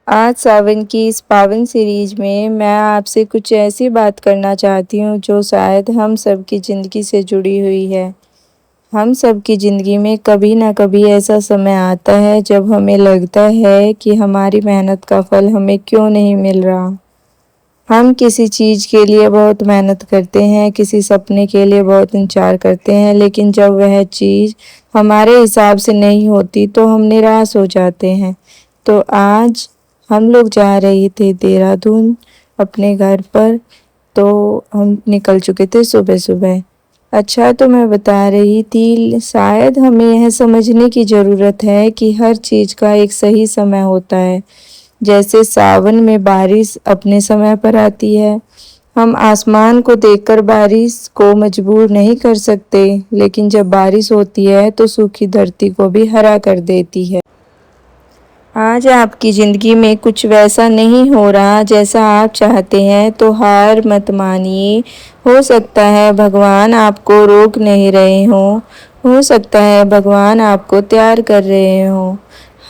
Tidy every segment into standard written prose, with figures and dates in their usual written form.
آج सावन की इस पावन सीरीज में मैं आपसे कुछ ऐसी बात करना चाहती हूँ जो शायद हम सब की ज़िंदगी से जुड़ी हुई है। हम सब की ज़िंदगी में कभी ना कभी ऐसा समय आता है जब हमें लगता है कि हमारी मेहनत का फल हमें क्यों नहीं मिल रहा। हम किसी चीज़ के लिए बहुत मेहनत करते हैं, किसी सपने के लिए बहुत इंतजार करते हैं, लेकिन जब वह चीज़ हमारे हिसाब से नहीं होती तो हम निराश हो जाते हैं। तो आज हम लोग जा रहे थे देहरादून अपने घर पर, तो हम निकल चुके थे सुबह सुबह। अच्छा, तो मैं बता रही थी शायद हमें यह समझने की ज़रूरत है कि हर चीज़ का एक सही समय होता है। जैसे सावन में बारिश अपने समय पर आती है। हम आसमान को देखकर बारिश को मजबूर नहीं कर सकते, लेकिन जब बारिश होती है तो सूखी धरती को भी हरा कर देती है। आज आपकी ज़िंदगी में कुछ वैसा नहीं हो रहा जैसा आप चाहते हैं तो हार मत मानिए। हो सकता है भगवान आपको रोक नहीं रहे हों, हो सकता है भगवान आपको तैयार कर रहे हों।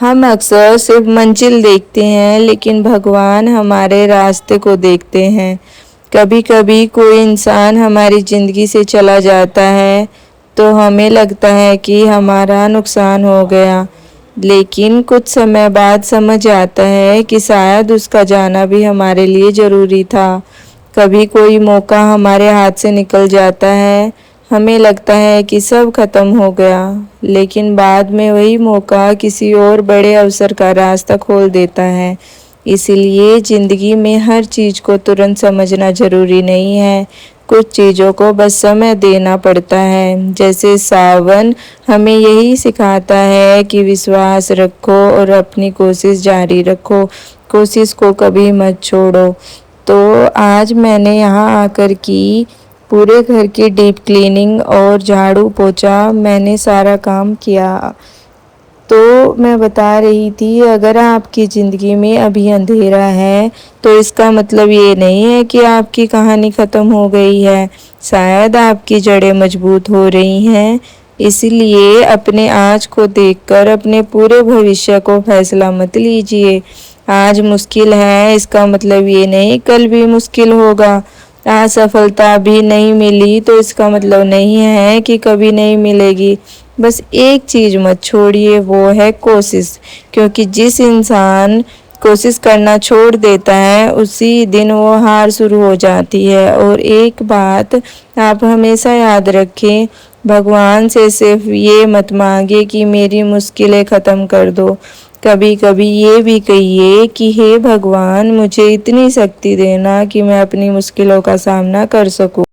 हम अक्सर सिर्फ मंजिल देखते हैं, लेकिन भगवान हमारे रास्ते को देखते हैं। कभी कभी कोई इंसान हमारी ज़िंदगी से चला जाता है तो हमें लगता है कि हमारा नुकसान हो गया, लेकिन कुछ समय बाद समझ आता है कि शायद उसका जाना भी हमारे लिए ज़रूरी था। कभी कोई मौका हमारे हाथ से निकल जाता है, हमें लगता है कि सब खत्म हो गया, लेकिन बाद में वही मौका किसी और बड़े अवसर का रास्ता खोल देता है। इसीलिए ज़िंदगी में हर चीज़ को तुरंत समझना ज़रूरी नहीं है, कुछ चीज़ों को बस समय देना पड़ता है। जैसे सावन हमें यही सिखाता है कि विश्वास रखो और अपनी कोशिश जारी रखो, कोशिश को कभी मत छोड़ो। तो आज मैंने यहाँ आकर की पूरे घर की डीप क्लीनिंग और झाड़ू पोछा मैंने सारा काम किया। तो मैं बता रही थी, अगर आपकी ज़िंदगी में अभी अंधेरा है तो इसका मतलब ये नहीं है कि आपकी कहानी ख़त्म हो गई है। शायद आपकी जड़ें मजबूत हो रही हैं। इसलिए अपने आज को देखकर अपने पूरे भविष्य को फैसला मत लीजिए। आज मुश्किल है इसका मतलब ये नहीं कल भी मुश्किल होगा। आज सफलता अभी नहीं मिली तो इसका मतलब नहीं है कि कभी नहीं मिलेगी। बस एक चीज़ मत छोड़िए, वो है कोशिश, क्योंकि जिस इंसान कोशिश करना छोड़ देता है उसी दिन वो हार शुरू हो जाती है। और एक बात आप हमेशा याद रखें, भगवान से सिर्फ ये मत मांगे कि मेरी मुश्किलें ख़त्म कर दो। कभी कभी ये भी कहिए कि हे भगवान, मुझे इतनी शक्ति देना कि मैं अपनी मुश्किलों का सामना कर सकूं।